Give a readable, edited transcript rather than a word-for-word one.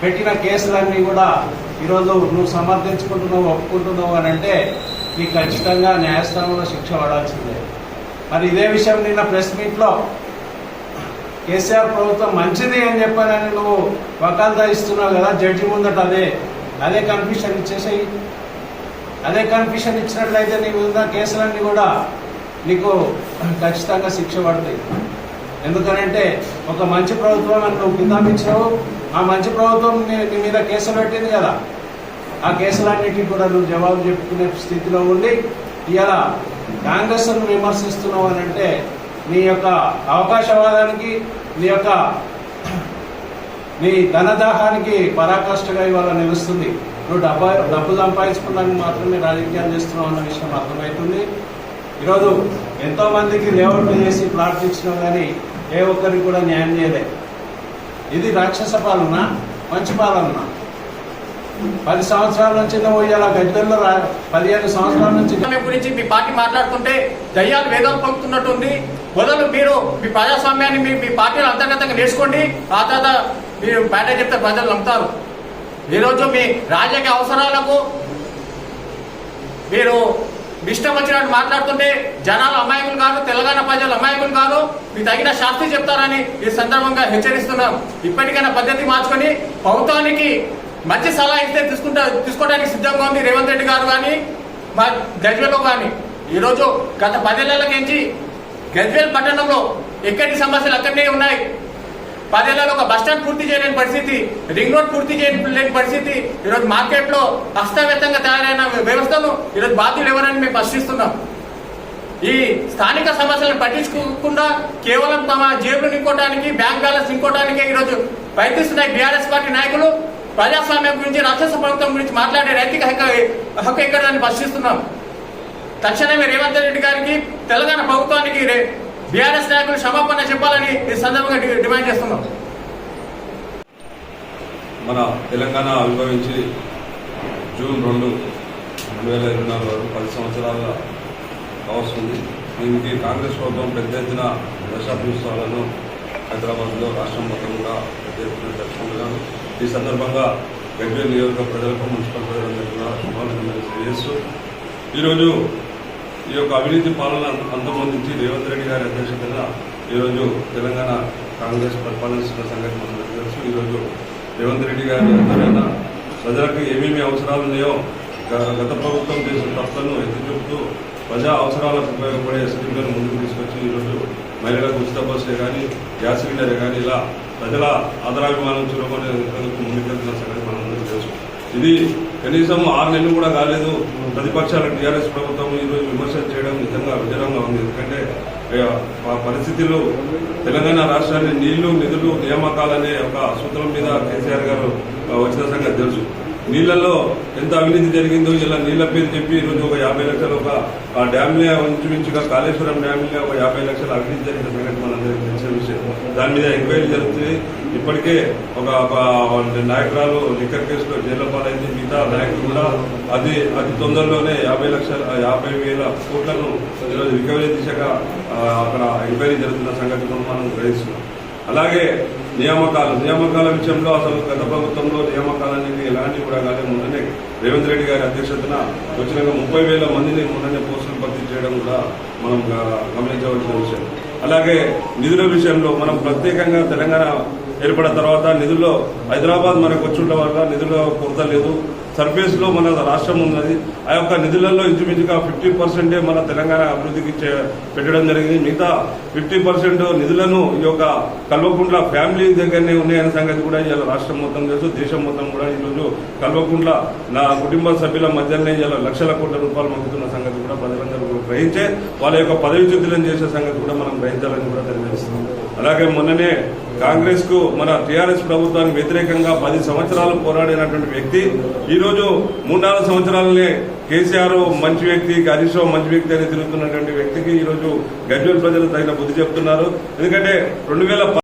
పెట్టిన కేసులన్నీ కూడా ఈరోజు నువ్వు సమర్థించుకుంటున్నావు, ఒప్పుకుంటున్నావు అని అంటే నీకు ఖచ్చితంగా న్యాయస్థానంలో శిక్ష పడాల్సిందే. మరి ఇదే విషయం నిన్న ప్రెస్ మీట్లో కేసీఆర్ ప్రభుత్వం మంచిది అని చెప్పానని నువ్వు వకాల్తా ఇస్తున్నావు కదా జడ్జి ముందట, అదే కన్ఫ్యూషన్ ఇచ్చేసాయి. అదే కన్ఫ్యూషన్ ఇచ్చినట్లయితే నీ మీద కేసులన్నీ కూడా నీకు ఖచ్చితంగా శిక్ష పడతాయి. ఎందుకనంటే ఒక మంచి ప్రభుత్వం అని నువ్వు కిందామించావు, ఆ మంచి ప్రభుత్వం నీ మీద కేసులు పెట్టింది కదా, ఆ కేసులన్నిటికీ కూడా నువ్వు జవాబు చెప్పుకునే స్థితిలో ఉండి ఇవాళ కాంగ్రెస్ను విమర్శిస్తున్నావు అని అంటే నీ యొక్క అవకాశవాదానికి, నీ ధనదాహానికి పరాకాష్ఠగా ఇవాళ నిలుస్తుంది. నువ్వు డబ్బు సంపాదించుకోవడానికి మాత్రమే రాజకీయాలు చేస్తున్నావు అన్న విషయం అర్థమవుతుంది. ఈరోజు ఎంతో మందికి లేఅవుట్లు చేసి ప్లాట్లు ఇచ్చినావు కానీ ఏ ఒక్కరికి కూడా న్యాయం చేయలేదు. ఇది రాక్షస పాలన, మంచి పాలన. 10 సంవత్సరాల నుంచి నువ్వు ఇలా గద్దెల్లో 15 సంవత్సరాల నుంచి గురించి మీ పార్టీ మాట్లాడుతుంటే దయ్యాలు వేదాలు పంపుతున్నట్టుంది. మొదలు మీరు మీ ప్రజాస్వామ్యాన్ని మీ పార్టీలో అంతర్గతంగా నేర్చుకోండి, ఆ తర్వాత మీరు బయట చెప్తే ప్రజలు నమ్ముతారు. ఈరోజు మీ రాజకీయ అవసరాలకు మీరు ఇష్టం వచ్చినట్టు మాట్లాడుతుంటే జనాలు అమాయకులు కాదు, తెలంగాణ ప్రజలు అమాయకులు కాదు, మీకు తగిన శాస్తి చెప్తారని ఈ సందర్భంగా హెచ్చరిస్తున్నాం. ఇప్పటికైనా పద్ధతి మార్చుకొని ప్రభుత్వానికి మంచి సలహా ఇస్తే తీసుకోవడానికి సిద్ధంగా ఉంది రేవంత్ రెడ్డి గారు కానీ మా గజ్వేల్లో కానీ. ఈరోజు గత 10 ఏళ్లకించి గజ్వేల్ పట్టణంలో ఎక్కడి సమస్యలు అక్కడనే ఉన్నాయి. 10 ఏళ్లలో ఒక బస్టాండ్ పూర్తి చేయలేని పరిస్థితి, రింగ్ రోడ్ పూర్తి చేయలేని పరిస్థితి, ఈరోజు మార్కెట్లో అస్తవ్యస్తంగా తయారైన వ్యవస్థను ఈరోజు బాధ్యులు ఎవరని మేము ప్రశ్నిస్తున్నాం. ఈ స్థానిక సమస్యలను పట్టించుకోకుండా కేవలం తమ జేబులు నింపుకోవడానికి, బ్యాంక్ బ్యాలెన్స్ నింపుకోవడానికే ఈరోజు ప్రయత్నిస్తున్నాయి బీఆర్ఎస్ పార్టీ నాయకులు. ప్రజాస్వామ్యం గురించి, రాక్షస ప్రభుత్వం గురించి మాట్లాడే నైతిక హక్కు ఎక్కడని ప్రశ్నిస్తున్నాం. తక్షణమే రేవంత్ రెడ్డి గారికి, తెలంగాణ ప్రభుత్వానికి బీఆర్ఎస్ నాయకులు క్షమాపణ చెప్పాలని ఈ సందర్భంగా డిమాండ్ చేస్తున్నాం. మన తెలంగాణ ఆవిర్భవించి జూన్ 2, 2024 వరకు 10 సంవత్సరాల కావస్తుంది. దీనికి కాంగ్రెస్ ప్రభుత్వం పెద్ద ఎత్తున దశాబ్దోత్సవాలను హైదరాబాద్లో రాష్ట్రం మొత్తంగా పెద్ద ఎత్తున జరుపుకుంటున్నాను. ఈ సందర్భంగా గజ్వేల్ నియోజక ప్రజలకు, మున్సిపల్ ప్రజలందరికీ కూడా శుభాకాంక్షలు తెలియజేస్తూ ఈరోజు ఈ యొక్క అవినీతి పాలన అంతమొందించి రేవంత్ రెడ్డి గారి అధ్యక్షతన ఈరోజు తెలంగాణ కాంగ్రెస్ పరిపాలిస్తున్న సంగతి మనకు తెలుసు. ఈరోజు రేవంత్ రెడ్డి గారి అందరైనా ప్రజలకు ఏమేమి అవసరాలు ఉన్నాయో గత ప్రభుత్వం చేసిన తప్పులను ఎత్తి చూపుతూ ప్రజా అవసరాలకు ఉపయోగపడే స్కీమ్లను ముందుకు తీసుకొచ్చి ఈరోజు మహిళలకు ఉచిత బస్సే కానీ, గ్యాస్ సిలిండరే కానీ ఇలా ప్రజల ఆదరాభిమానం చూడమనే ముందుకెళ్తున్న సంగతి మనందరికీ తెలుసు. ఇది కనీసం 6 నెలలు కూడా కాలేదు. ప్రతిపక్షాల టీఆర్ఎస్ ప్రభుత్వం ఈరోజు విమర్శలు చేయడం నిజంగా విజరంగా ఉంది. ఎందుకంటే పరిస్థితులు తెలంగాణ రాష్ట్రాన్ని నీళ్లు, నిధులు, నియామకాలనే ఒక సూత్రం మీద కేసీఆర్ గారు వచ్చిన సంగతి తెలుసు. నీళ్లలో ఎంత అవినీతి జరిగిందో ఇలా నీళ్ల పేరు చెప్పి ఈరోజు ఒక 50 లక్షలు ఒక డ్యామ్లే ఇంచుమించుగా కాళేశ్వరం డ్యామ్లే ఒక 50 లక్షలు అవినీతి జరిగిన సంగతి మనందరికీ తెలిసిన విషయం. దాని మీద ఎంక్వైరీ జరుగుతుంది. ఇప్పటికే ఒక నాయకురాలు లిక్కర్ కేసులో జైల్లో పాలైంది. మిగతా నాయకులు కూడా అతి తొందరలోనే 50,000 కోట్లను ఈరోజు రికవరీ దిశగా అక్కడ ఎంక్వైరీ జరుగుతున్న సంగతి మనం గ్రహిస్తున్నాం. అలాగే నియామకాల విషయంలో అసలు గత ప్రభుత్వంలో నియామకాలనేవి ఎలాంటివి కూడా కానీ మొన్ననే రేవంత్ రెడ్డి గారి అధ్యక్షతన వచ్చిన 30,000 మందిని మొన్ననే పోస్టులు భర్తీ చేయడం కూడా మనం గమనించవలసిన విషయం. అలాగే నిధుల విషయంలో మనం ప్రత్యేకంగా తెలంగాణ ఏర్పడిన తర్వాత నిధుల్లో హైదరాబాద్ మనకు వచ్చుండడం వల్ల నిధుల కొరత లేదు. సర్ఫేస్ లో మన రాష్ట్రం ఉన్నది. ఆ యొక్క నిధులలో ఇంచుమించుగా 50% మన తెలంగాణ అభివృద్ధికి పెట్టడం జరిగింది. మిగతా 50% నిధులను ఈ యొక్క కల్వకుంట్ల ఫ్యామిలీ దగ్గరనే ఉన్నాయనే సంగతి కూడా ఇలా రాష్ట్రం మొత్తం తెలుసు. దేశం మొత్తం కూడా ఈరోజు కల్వకుంట్ల నా కుటుంబ సభ్యుల మధ్యనే ఇలా లక్షల కోట్ల రూపాయలు మొక్కుతున్న సంగతి కూడా ప్రజలందరూ గ్రహించే వాళ్ళ యొక్క పదవిచ్యుతులను చేసే సంగతి కూడా మనం గ్రహించాలని కూడా తెలియజేస్తున్నాం. అలాగే మొన్ననే కాంగ్రెస్ కు మన టీఆర్ఎస్ ప్రభుత్వానికి వ్యతిరేకంగా 10 సంవత్సరాలు పోరాడినటువంటి వ్యక్తి ఈరోజు 3-4 సంవత్సరాలనే కేసీఆర్ మంచి వ్యక్తి, హరీష్ రావు మంచి వ్యక్తి అని తిరుగుతున్నటువంటి వ్యక్తికి ఈరోజు గజ్వేల్ ప్రజలు తగిన బుద్ధి చెప్తున్నారు. ఎందుకంటే